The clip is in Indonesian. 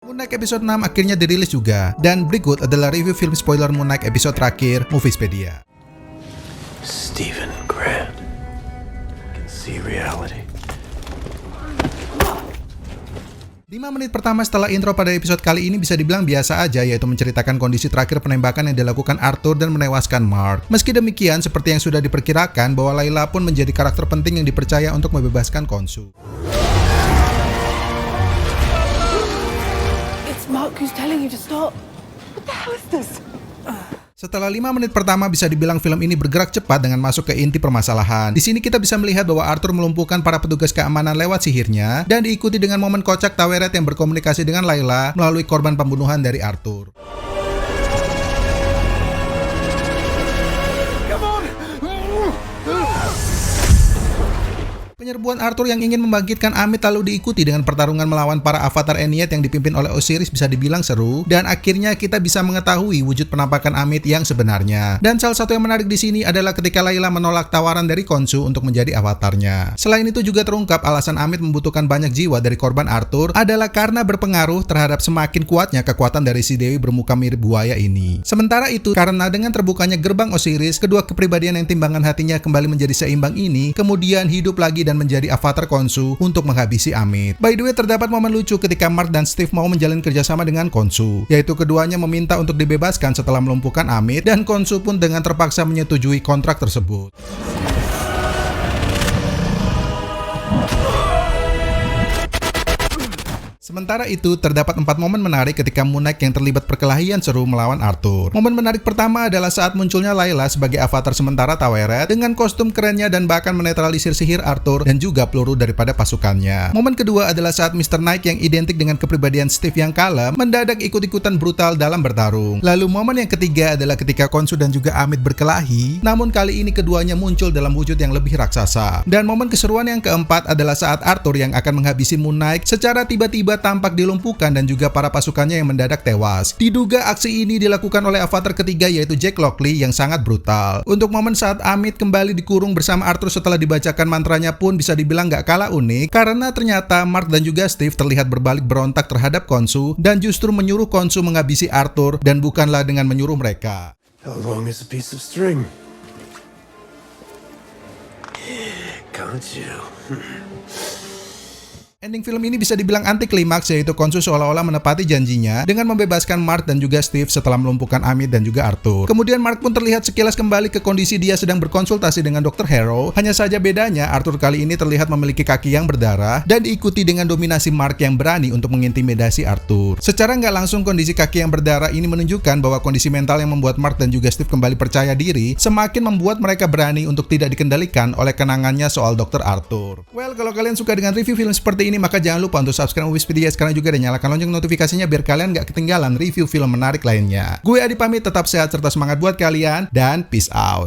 Moon Knight episode 6 akhirnya dirilis juga, dan berikut adalah review film spoiler Moon Knight episode terakhir Moviespedia. Stephen Grant can see reality. 5 menit pertama setelah intro pada episode kali ini bisa dibilang biasa aja, yaitu menceritakan kondisi terakhir penembakan yang dilakukan Arthur dan menewaskan Mark. Meski demikian, seperti yang sudah diperkirakan bahwa Layla pun menjadi karakter penting yang dipercaya untuk membebaskan Khonshu. It's Mark who's telling you to stop. What the hell is this? Setelah 5 menit pertama bisa dibilang film ini bergerak cepat dengan masuk ke inti permasalahan. Di sini kita bisa melihat bahwa Arthur melumpuhkan para petugas keamanan lewat sihirnya dan diikuti dengan momen kocak Taweret yang berkomunikasi dengan Layla melalui korban pembunuhan dari Arthur. Penyerbuan Arthur yang ingin membangkitkan Amit lalu diikuti dengan pertarungan melawan para avatar Eniyat yang dipimpin oleh Osiris bisa dibilang seru, dan akhirnya kita bisa mengetahui wujud penampakan Amit yang sebenarnya. Dan salah satu yang menarik di sini adalah ketika Layla menolak tawaran dari Khonshu untuk menjadi avatarnya. Selain itu juga terungkap alasan Amit membutuhkan banyak jiwa dari korban Arthur adalah karena berpengaruh terhadap semakin kuatnya kekuatan dari si Dewi bermuka mirip buaya ini. Sementara itu, karena dengan terbukanya gerbang Osiris, kedua kepribadian yang timbangan hatinya kembali menjadi seimbang ini kemudian hidup lagi dan menjadi avatar Khonshu untuk menghabisi Amit. By the way, terdapat momen lucu ketika Mark dan Steve mau menjalin kerjasama dengan Khonshu, yaitu keduanya meminta untuk dibebaskan setelah melumpuhkan Amit, dan Khonshu pun dengan terpaksa menyetujui kontrak tersebut. Sementara itu, terdapat 4 momen menarik ketika Moon Knight yang terlibat perkelahian seru melawan Arthur. Momen menarik pertama adalah saat munculnya Layla sebagai avatar sementara Taweret dengan kostum kerennya dan bahkan menetralisir sihir Arthur dan juga peluru daripada pasukannya. Momen kedua adalah saat Mr. Knight yang identik dengan kepribadian Steve yang kalem mendadak ikut-ikutan brutal dalam bertarung. Lalu momen yang ketiga adalah ketika Khonshu dan juga Amit berkelahi, namun kali ini keduanya muncul dalam wujud yang lebih raksasa. Dan momen keseruan yang keempat adalah saat Arthur yang akan menghabisi Moon Knight secara tiba-tiba tampak dilumpuhkan dan juga para pasukannya yang mendadak tewas. Diduga aksi ini dilakukan oleh avatar ketiga yaitu Jack Lockley yang sangat brutal. Untuk momen saat Amit kembali dikurung bersama Arthur setelah dibacakan mantranya pun bisa dibilang gak kalah unik, karena ternyata Mark dan juga Steve terlihat berbalik berontak terhadap Khonshu dan justru menyuruh Khonshu menghabisi Arthur dan bukanlah dengan menyuruh mereka. How long is a piece of string? Can't you? Ending film ini bisa dibilang anti klimaks, yaitu Khonshu seolah-olah menepati janjinya dengan membebaskan Mark dan juga Steve setelah melumpuhkan Amit dan juga Arthur. Kemudian Mark pun terlihat sekilas kembali ke kondisi dia sedang berkonsultasi dengan Dr. Harrow, hanya saja bedanya Arthur kali ini terlihat memiliki kaki yang berdarah dan diikuti dengan dominasi Mark yang berani untuk mengintimidasi Arthur. Secara nggak langsung kondisi kaki yang berdarah ini menunjukkan bahwa kondisi mental yang membuat Mark dan juga Steve kembali percaya diri semakin membuat mereka berani untuk tidak dikendalikan oleh kenangannya soal Dr. Arthur. Well, kalau kalian suka dengan review film seperti ini, maka jangan lupa untuk subscribe Moviespedia sekarang juga dan nyalakan lonceng notifikasinya biar kalian gak ketinggalan review film menarik lainnya. Gue Adi pamit, tetap sehat serta semangat buat kalian, dan peace out.